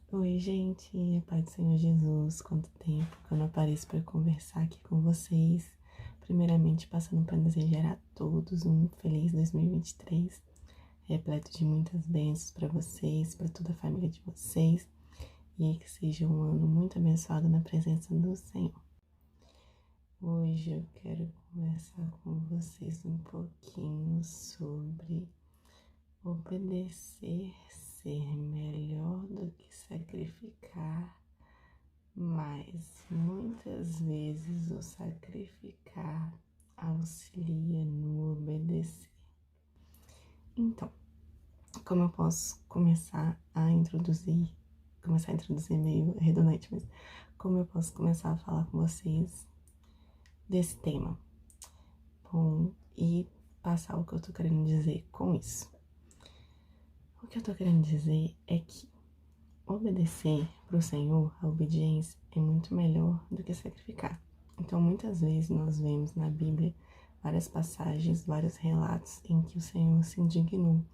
Oi, gente, Pai do Senhor Jesus, quanto tempo que eu não apareço para conversar aqui com vocês. Primeiramente, passando para desejar a todos um feliz 2023, repleto de muitas bênçãos para vocês, para toda a família de vocês, e que seja um ano muito abençoado na presença do Senhor. Hoje eu quero conversar com vocês um pouquinho sobre obedecer, ser melhor do que sacrificar. Mas muitas vezes o sacrificar auxilia no obedecer. Então, como eu posso começar a introduzir meio redundante, mas como eu posso começar a falar com vocês desse tema? Bom, e passar o que eu tô querendo dizer com isso. O que eu tô querendo dizer é que obedecer para o Senhor, a obediência, é muito melhor do que sacrificar. Então, muitas vezes nós vemos na Bíblia várias passagens, vários relatos em que o Senhor se indignou,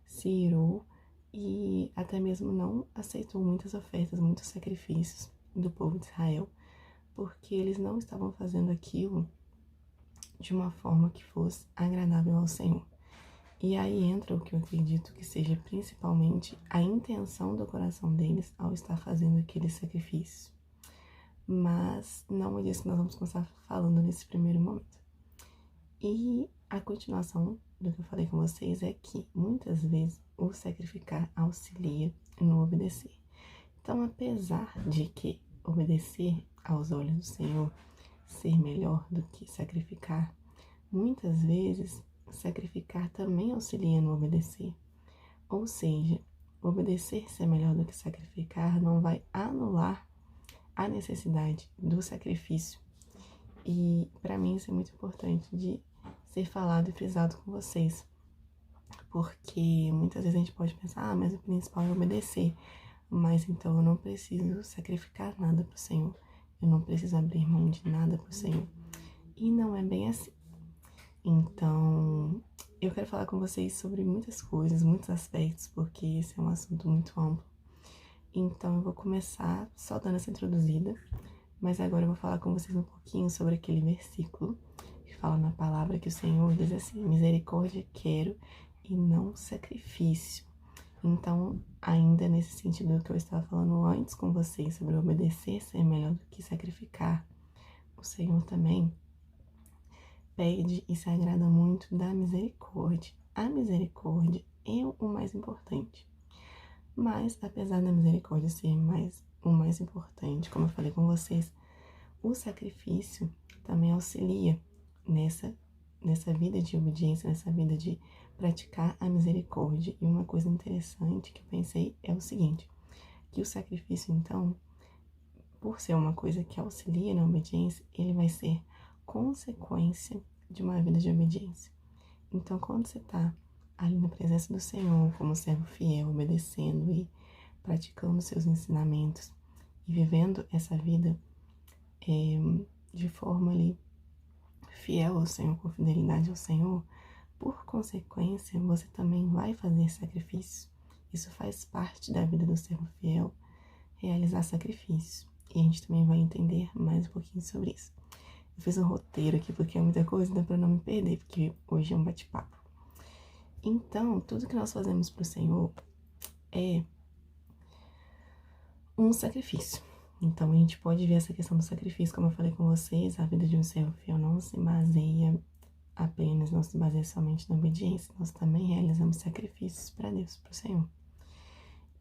se irou e até mesmo não aceitou muitas ofertas, muitos sacrifícios do povo de Israel, porque eles não estavam fazendo aquilo de uma forma que fosse agradável ao Senhor. E aí entra o que eu acredito que seja principalmente a intenção do coração deles ao estar fazendo aquele sacrifício. Mas não é disso que nós vamos começar falando nesse primeiro momento. E a continuação do que eu falei com vocês é que muitas vezes o sacrificar auxilia no obedecer. Então, apesar de que obedecer aos olhos do Senhor ser melhor do que sacrificar, muitas vezes sacrificar também auxilia no obedecer. Ou seja, obedecer ser melhor do que sacrificar não vai anular a necessidade do sacrifício. E para mim isso é muito importante de ser falado e frisado com vocês. Porque muitas vezes a gente pode pensar, mas o principal é obedecer. Mas então eu não preciso sacrificar nada para o Senhor. Eu não preciso abrir mão de nada para o Senhor. E não é bem assim. Então, eu quero falar com vocês sobre muitas coisas, muitos aspectos, porque esse é um assunto muito amplo. Então, eu vou começar só dando essa introduzida, mas agora eu vou falar com vocês um pouquinho sobre aquele versículo que fala na palavra que o Senhor diz assim: misericórdia quero e não sacrifício. Então, ainda nesse sentido que eu estava falando antes com vocês sobre obedecer ser melhor do que sacrificar, o Senhor também pede e se agrada muito da misericórdia. A misericórdia é o mais importante. Mas, apesar da misericórdia ser o mais importante, como eu falei com vocês, o sacrifício também auxilia nessa vida de obediência, nessa vida de praticar a misericórdia. E uma coisa interessante que eu pensei é o seguinte, que o sacrifício, então, por ser uma coisa que auxilia na obediência, ele vai ser consequência de uma vida de obediência. Então, quando você está ali na presença do Senhor, como servo fiel, obedecendo e praticando seus ensinamentos e vivendo essa vida de forma ali fiel ao Senhor, com fidelidade ao Senhor, por consequência, você também vai fazer sacrifício. Isso faz parte da vida do servo fiel, realizar sacrifício. E a gente também vai entender mais um pouquinho sobre isso. Eu fiz um roteiro aqui porque é muita coisa, dá para não me perder, porque hoje é um bate-papo. Então, tudo que nós fazemos para o Senhor é um sacrifício. Então, a gente pode ver essa questão do sacrifício, como eu falei com vocês, a vida de um servo fiel não se baseia apenas, não se baseia somente na obediência, nós também realizamos sacrifícios para Deus, para o Senhor.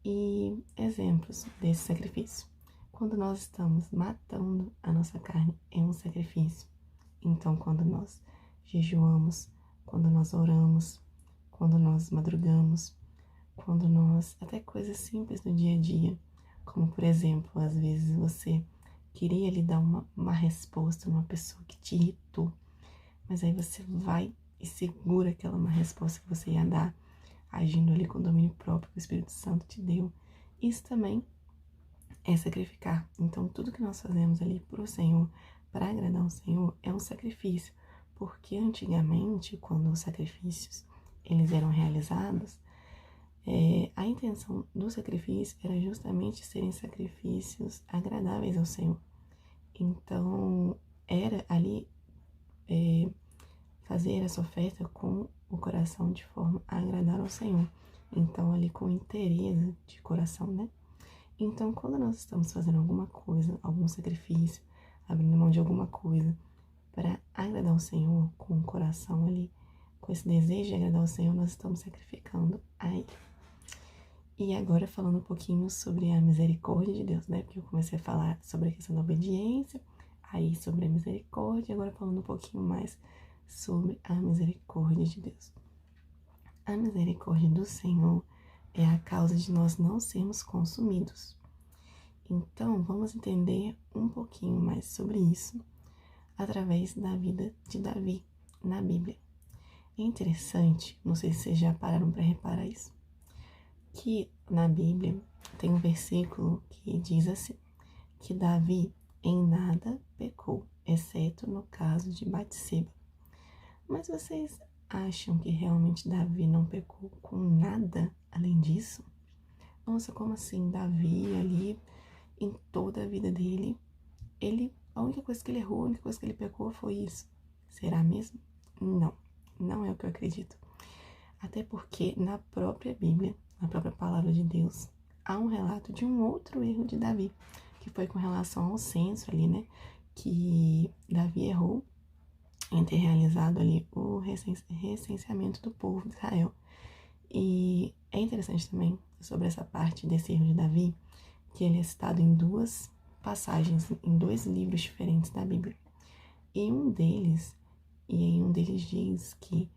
E exemplos desse sacrifício. Quando nós estamos matando a nossa carne, é um sacrifício. Então, quando nós jejuamos, quando nós oramos, quando nós madrugamos, quando nós... até coisas simples do dia a dia, como, por exemplo, às vezes você queria lhe dar uma resposta numa pessoa que te irritou, mas aí você vai e segura aquela uma resposta que você ia dar, agindo ali com o domínio próprio que o Espírito Santo te deu. Isso também é sacrificar. Então, tudo que nós fazemos ali para o Senhor, para agradar o Senhor, é um sacrifício. Porque antigamente, quando os sacrifícios eles eram realizados, A intenção do sacrifício era justamente serem sacrifícios agradáveis ao Senhor. Então, era ali fazer essa oferta com o coração de forma a agradar ao Senhor. Então, ali com interesse de coração, né? Então, quando nós estamos fazendo alguma coisa, algum sacrifício, abrindo mão de alguma coisa para agradar ao Senhor, com o coração ali, com esse desejo de agradar ao Senhor, nós estamos sacrificando a Ele. E agora falando um pouquinho sobre a misericórdia de Deus, né? Porque eu comecei a falar sobre a questão da obediência, aí sobre a misericórdia, agora falando um pouquinho mais sobre a misericórdia de Deus. A misericórdia do Senhor é a causa de nós não sermos consumidos. Então, vamos entender um pouquinho mais sobre isso através da vida de Davi na Bíblia. É interessante, não sei se vocês já pararam para reparar isso, que na Bíblia tem um versículo que diz assim, que Davi em nada pecou, exceto no caso de Batseba. Mas vocês acham que realmente Davi não pecou com nada além disso? Nossa, como assim? Davi ali, em toda a vida dele, a única coisa que ele errou, a única coisa que ele pecou foi isso. Será mesmo? Não, não é o que eu acredito. Até porque na própria Bíblia, na própria palavra de Deus, há um relato de um outro erro de Davi, que foi com relação ao censo ali, né? Que Davi errou em ter realizado ali o recenseamento do povo de Israel. E é interessante também sobre essa parte desse erro de Davi, que ele é citado em duas passagens, em dois livros diferentes da Bíblia. Em um deles diz que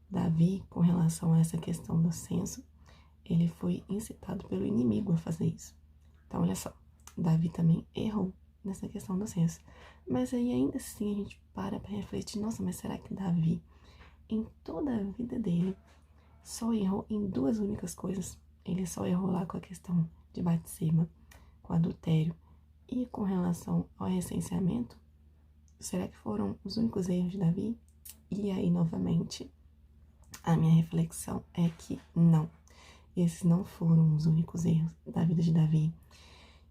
Davi, com relação a essa questão do censo, ele foi incitado pelo inimigo a fazer isso. Então, olha só, Davi também errou nessa questão do censo. Mas aí, ainda assim, a gente para refletir, nossa, mas será que Davi, em toda a vida dele, só errou em duas únicas coisas? Ele só errou lá com a questão de Batseba, com adultério e com relação ao recenseamento? Será que foram os únicos erros de Davi? E aí, novamente, a minha reflexão é que não. Esses não foram os únicos erros da vida de Davi.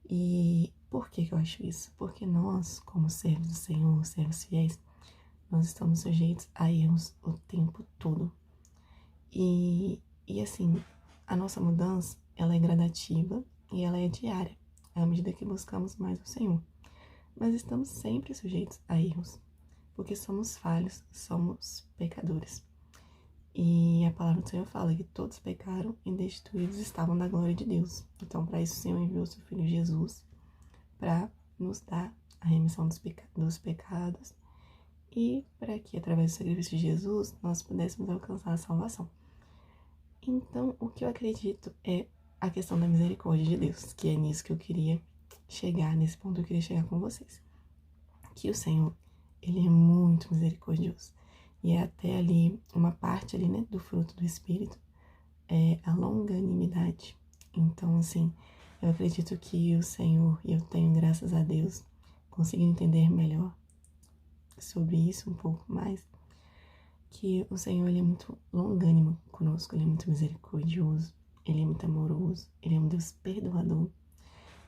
E por que eu acho isso? Porque nós, como servos do Senhor, servos fiéis, nós estamos sujeitos a erros o tempo todo. E assim, a nossa mudança, ela é gradativa e ela é diária, à medida que buscamos mais o Senhor. Mas estamos sempre sujeitos a erros, porque somos falhos, somos pecadores. E a palavra do Senhor fala que todos pecaram e destituídos estavam da glória de Deus. Então, para isso, o Senhor enviou seu Filho Jesus para nos dar a remissão dos pecados e para que, através do sacrifício de Jesus, nós pudéssemos alcançar a salvação. Então, o que eu acredito é a questão da misericórdia de Deus, que é nisso que eu queria chegar, nesse ponto eu queria chegar com vocês. Que o Senhor, Ele é muito misericordioso. E é até ali, uma parte ali, né, do fruto do Espírito, é a longanimidade. Então, assim, eu acredito que o Senhor, e eu tenho, graças a Deus, conseguido entender melhor sobre isso um pouco mais, que o Senhor, Ele é muito longânimo conosco, Ele é muito misericordioso, Ele é muito amoroso, Ele é um Deus perdoador.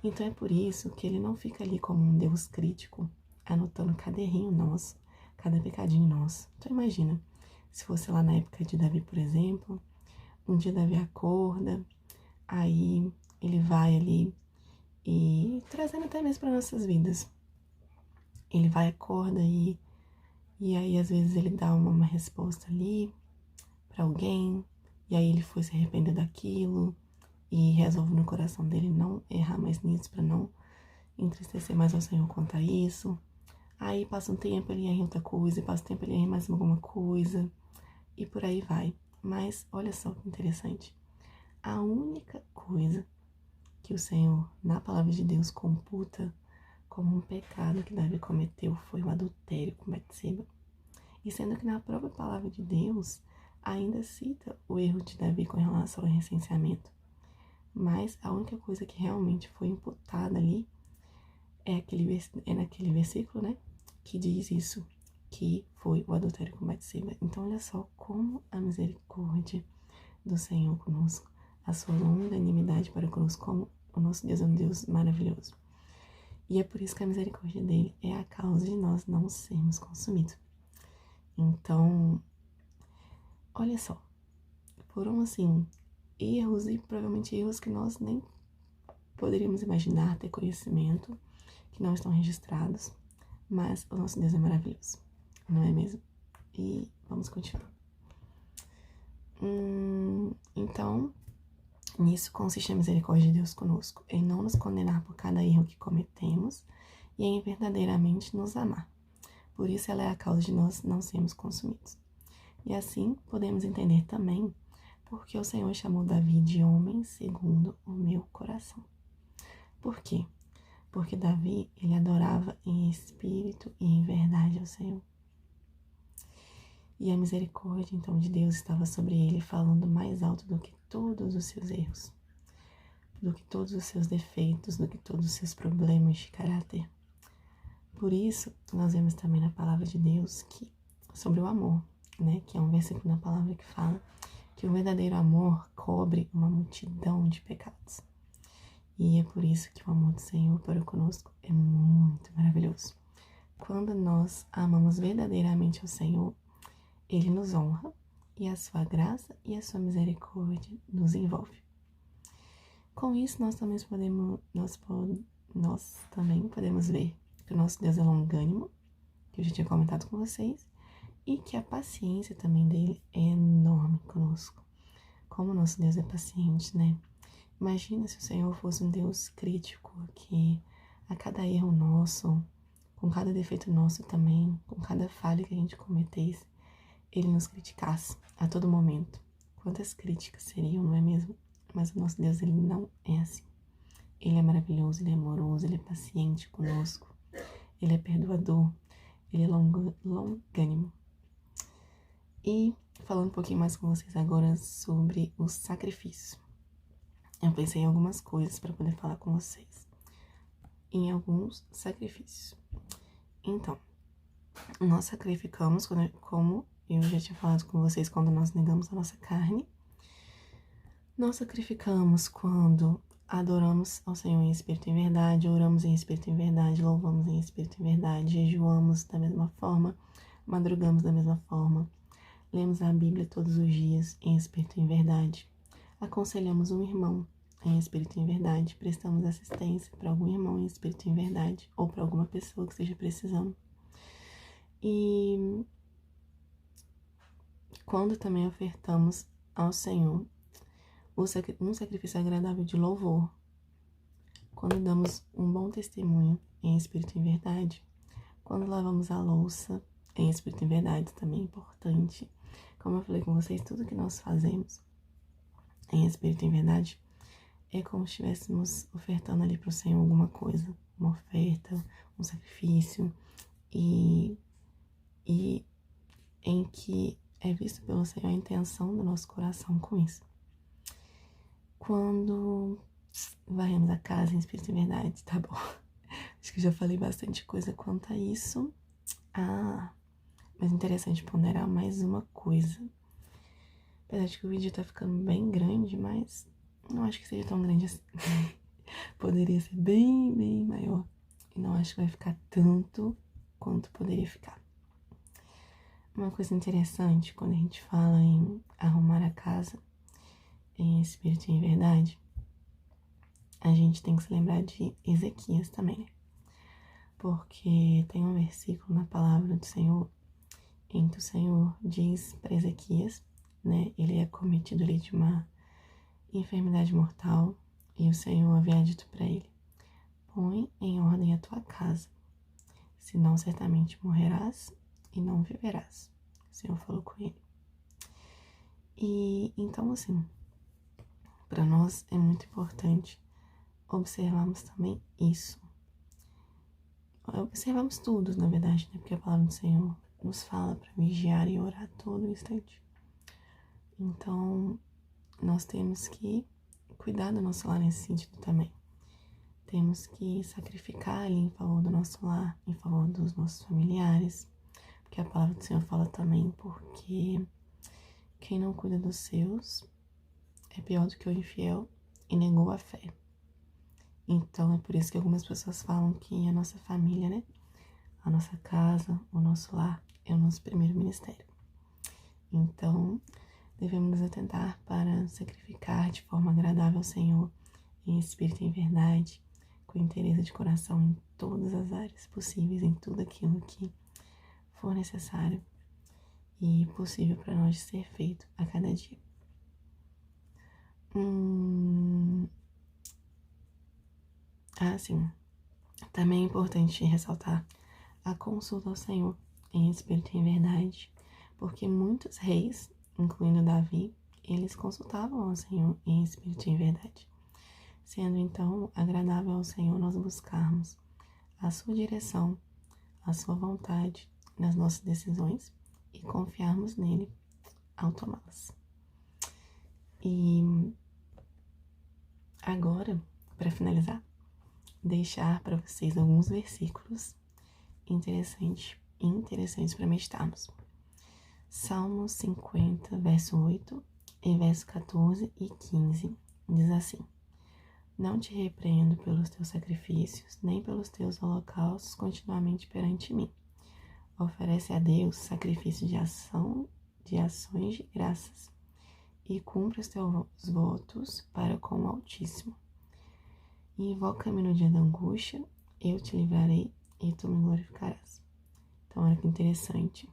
Então, é por isso que Ele não fica ali como um Deus crítico, anotando cada errinho nosso, cada pecadinho nosso. Então imagina, se fosse lá na época de Davi, por exemplo, um dia Davi acorda, aí ele vai ali e trazendo até mesmo para nossas vidas. Ele vai, acorda e aí às vezes ele dá uma resposta ali para alguém, e aí ele foi se arrepender daquilo e resolve no coração dele não errar mais nisso, para não entristecer mais ao Senhor quanto a isso. Aí passa um tempo, ele erra em outra coisa, passa um tempo, ele erra em mais alguma coisa, e por aí vai. Mas olha só que interessante. A única coisa que o Senhor, na palavra de Deus, computa como um pecado que Davi cometeu foi o adultério com Batseba. E sendo que na própria palavra de Deus ainda cita o erro de Davi com relação ao recenseamento. Mas a única coisa que realmente foi imputada ali é naquele versículo, né, que diz isso, que foi o adultério com Batseba. Então, olha só como a misericórdia do Senhor conosco, a sua longanimidade para conosco, como o nosso Deus é um Deus maravilhoso. E é por isso que a misericórdia dele é a causa de nós não sermos consumidos. Então, olha só, foram assim, erros e provavelmente erros que nós nem poderíamos imaginar ter conhecimento, que não estão registrados, mas o nosso Deus é maravilhoso, não é mesmo? E vamos continuar. Então, nisso consiste a misericórdia de Deus conosco, em não nos condenar por cada erro que cometemos e em verdadeiramente nos amar. Por isso ela é a causa de nós não sermos consumidos. E assim podemos entender também porque o Senhor chamou Davi de homem segundo o meu coração. Por quê? Porque Davi, ele adorava em espírito e em verdade ao Senhor. E a misericórdia, então, de Deus estava sobre ele, falando mais alto do que todos os seus erros, do que todos os seus defeitos, do que todos os seus problemas de caráter. Por isso, nós vemos também na palavra de Deus que, sobre o amor, né, que é um versículo na palavra que fala que o verdadeiro amor cobre uma multidão de pecados. E é por isso que o amor do Senhor para conosco é muito maravilhoso. Quando nós amamos verdadeiramente ao Senhor, Ele nos honra e a sua graça e a sua misericórdia nos envolve. Com isso, nós também podemos ver que o nosso Deus é longânimo, que eu já tinha comentado com vocês, e que a paciência também dele é enorme conosco. Como o nosso Deus é paciente, né? Imagina se o Senhor fosse um Deus crítico, que a cada erro nosso, com cada defeito nosso também, com cada falha que a gente cometesse, Ele nos criticasse a todo momento. Quantas críticas seriam, não é mesmo? Mas o nosso Deus, Ele não é assim. Ele é maravilhoso, Ele é amoroso, Ele é paciente conosco, Ele é perdoador, Ele é longânimo. E falando um pouquinho mais com vocês agora sobre o sacrifício. Eu pensei em algumas coisas para poder falar com vocês. Em alguns sacrifícios. Então, nós sacrificamos, como eu já tinha falado com vocês, quando nós negamos a nossa carne. Nós sacrificamos quando adoramos ao Senhor em espírito e em verdade, oramos em espírito e em verdade, louvamos em espírito e em verdade, jejuamos da mesma forma, madrugamos da mesma forma, lemos a Bíblia todos os dias em espírito e em verdade, aconselhamos um irmão em espírito e em verdade, prestamos assistência para algum irmão em espírito e em verdade, ou para alguma pessoa que esteja precisando. E quando também ofertamos ao Senhor um sacrifício agradável de louvor, quando damos um bom testemunho em espírito e em verdade, quando lavamos a louça em espírito e em verdade, também é importante. Como eu falei com vocês, tudo que nós fazemos em espírito e em verdade é como se estivéssemos ofertando ali para o Senhor alguma coisa, uma oferta, um sacrifício, e em que é visto pelo Senhor a intenção do nosso coração com isso. Quando varremos a casa em espírito e verdade, tá bom? Acho que eu já falei bastante coisa quanto a isso. Mas interessante ponderar mais uma coisa. Apesar de que o vídeo tá ficando bem grande, mas não acho que seja tão grande assim. Poderia ser bem, bem maior. E não acho que vai ficar tanto quanto poderia ficar. Uma coisa interessante quando a gente fala em arrumar a casa em espírito e em verdade, a gente tem que se lembrar de Ezequias também, né? Porque tem um versículo na palavra do Senhor em que o Senhor diz para Ezequias, né? Ele é cometido ali de uma enfermidade mortal e o Senhor havia dito para ele: põe em ordem a tua casa, senão certamente morrerás e não viverás. O Senhor falou com ele. E então, assim, para nós é muito importante observarmos também isso. Observamos tudo, na verdade, né? Porque a palavra do Senhor nos fala para vigiar e orar todo instante. Então, nós temos que cuidar do nosso lar nesse sentido também. Temos que sacrificar ali em favor do nosso lar, em favor dos nossos familiares. Porque a palavra do Senhor fala também, porque quem não cuida dos seus é pior do que o infiel e negou a fé. Então, é por isso que algumas pessoas falam que a nossa família, né? A nossa casa, o nosso lar é o nosso primeiro ministério. Então, devemos nos atentar para sacrificar de forma agradável ao Senhor, em espírito e em verdade, com interesse de coração em todas as áreas possíveis, em tudo aquilo que for necessário e possível para nós ser feito a cada dia. Sim. Também é importante ressaltar a consulta ao Senhor em espírito e em verdade, porque muitos reis, incluindo Davi, eles consultavam ao Senhor em espírito e em verdade. Sendo então agradável ao Senhor nós buscarmos a sua direção, a sua vontade nas nossas decisões e confiarmos nele ao tomá-las. E agora, para finalizar, deixar para vocês alguns versículos interessantes para meditarmos. Salmos 50, verso 8 e verso 14 e 15 diz assim: Não te repreendo pelos teus sacrifícios, nem pelos teus holocaustos continuamente perante mim. Oferece a Deus sacrifício de ações de graças, e cumpre os teus votos para com o Altíssimo. Invoca-me no dia da angústia, eu te livrarei e tu me glorificarás. Então, olha que interessante.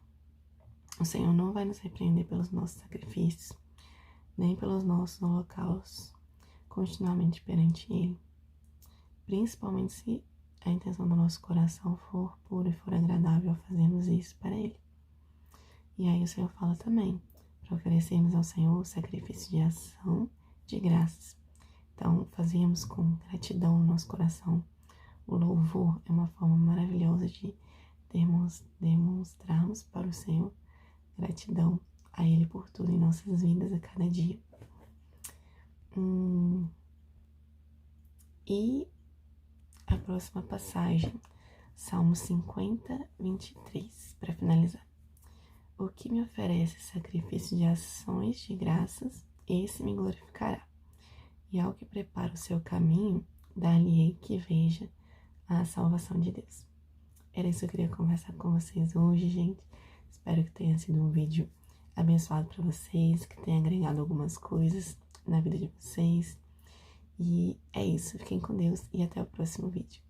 O Senhor não vai nos repreender pelos nossos sacrifícios, nem pelos nossos holocaustos, continuamente perante Ele. Principalmente se a intenção do nosso coração for pura e for agradável ao fazermos isso para Ele. E aí o Senhor fala também, para oferecermos ao Senhor o sacrifício de ação de graças. Então, fazemos com gratidão no nosso coração. O louvor é uma forma maravilhosa de demonstrarmos para o Senhor gratidão a Ele por tudo em nossas vidas a cada dia. E a próxima passagem, Salmo 50, 23, para finalizar. O que me oferece sacrifício de ações de graças, esse me glorificará. E ao que prepara o seu caminho, dar-lhe-ei que veja a salvação de Deus. Era isso que eu queria conversar com vocês hoje, gente. Espero que tenha sido um vídeo abençoado para vocês, que tenha agregado algumas coisas na vida de vocês. E é isso. Fiquem com Deus e até o próximo vídeo.